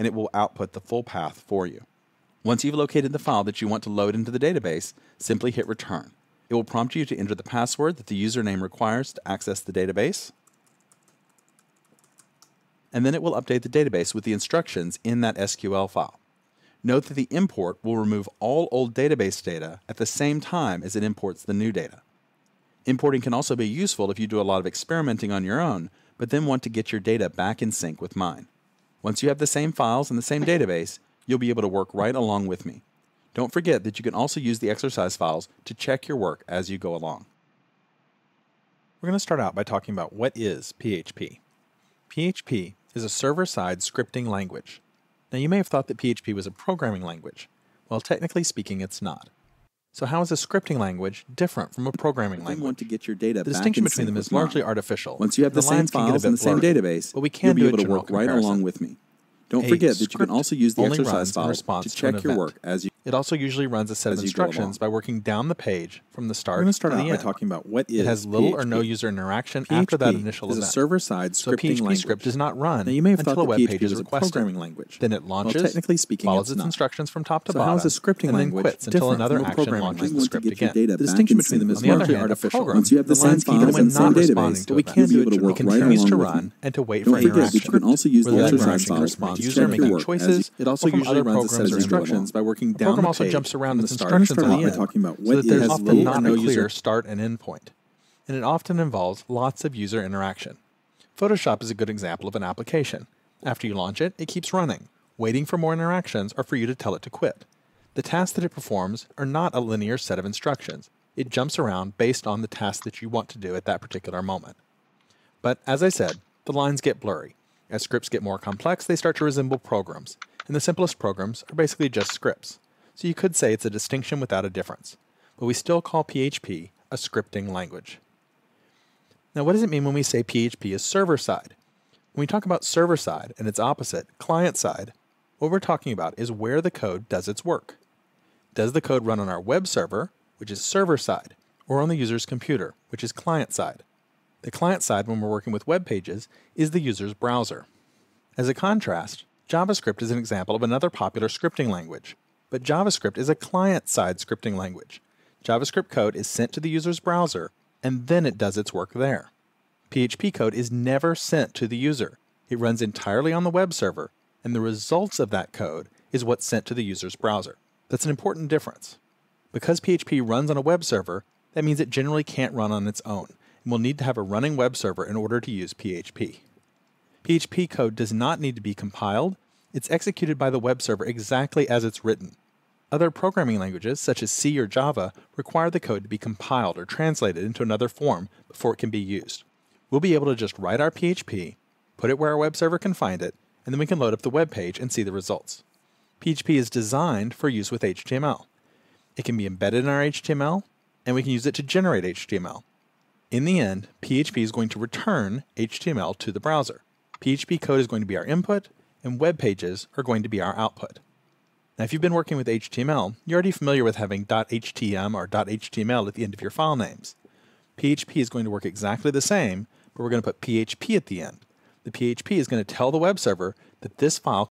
and it will output the full path for you. Once you've located the file that you want to load into the database, simply hit return. It will prompt you to enter the password that the username requires to access the database, and then it will update the database with the instructions in that SQL file. Note that the import will remove all old database data at the same time as it imports the new data. Importing can also be useful if you do a lot of experimenting on your own, but then want to get your data back in sync with mine. Once you have the same files in the same database, you'll be able to work right along with me. Don't forget that you can also use the exercise files to check your work as you go along. We're going to start out by talking about what is PHP. PHP is a server-side scripting language. Now you may have thought that PHP was a programming language. Well, technically speaking, it's not. So how is a scripting language different from a programming language? Want to get your data the distinction between them is largely artificial. Once you have the same files in the same database, but we can you'll be able to work right along with me. Don't forget that you can also use the exercise files to check your work as you It also usually runs a set of instructions by working down the page from the start We're going to start to out the by end. talking about what is It has little PHP. or no user interaction PHP after that initial is event. a server-side So scripting PHP language. script does not run Now you may have until thought a that web PHP page is was a requested. programming language. Then it launches, Well, technically speaking, follows it's its not. instructions from top to So bottom, how is a scripting and then language quits until different another from a action programming launches the language? script To get your again. data The back distinction in between them sync is with largely mine. artificial. Once you have the same runs even files when in the same not database, responding to we events. can do it to It work right continues to along with run me. and to wait Don't for forget that interaction. you can also use the Whether that exercise interaction files corresponds to to user check making your work choices as it also or from usually other runs a set programs of or instructions by working The down program the also page jumps around from the its start. instructions Start at out the by end, talking about so what that there's is often little not or a no clear user start and end point. And it often involves lots of user interaction. Photoshop is a good example of an application. After you launch it, it keeps running, waiting for more interactions or for you to tell it to quit. The tasks that it performs are not a linear set of instructions. It jumps around based on the task that you want to do at that particular moment. But as I said, the lines get blurry. As scripts get more complex, they start to resemble programs, and the simplest programs are basically just scripts. So you could say it's a distinction without a difference. But we still call PHP a scripting language. Now, what does it mean when we say PHP is server-side? When we talk about server-side and its opposite, client-side, what we're talking about is where the code does its work. Does the code run on our web server, which is server-side, or on the user's computer, which is client-side? The client side, when we're working with web pages, is the user's browser. As a contrast, JavaScript is an example of another popular scripting language, but JavaScript is a client-side scripting language. JavaScript code is sent to the user's browser, and then it does its work there. PHP code is never sent to the user. It runs entirely on the web server, and the results of that code is what's sent to the user's browser. That's an important difference. Because PHP runs on a web server, that means it generally can't run on its own, and we'll need to have a running web server in order to use PHP. PHP code does not need to be compiled. It's executed by the web server exactly as it's written. Other programming languages, such as C or Java, require the code to be compiled or translated into another form before it can be used. We'll be able to just write our PHP, put it where our web server can find it, and then we can load up the web page and see the results. PHP is designed for use with HTML. It can be embedded in our HTML, and we can use it to generate HTML. In the end, PHP is going to return HTML to the browser. PHP code is going to be our input, and web pages are going to be our output. Now, if you've been working with HTML, you're already familiar with having .htm or .html at the end of your file names. PHP is going to work exactly the same, but we're going to put PHP at the end. The PHP is going to tell the web server that this file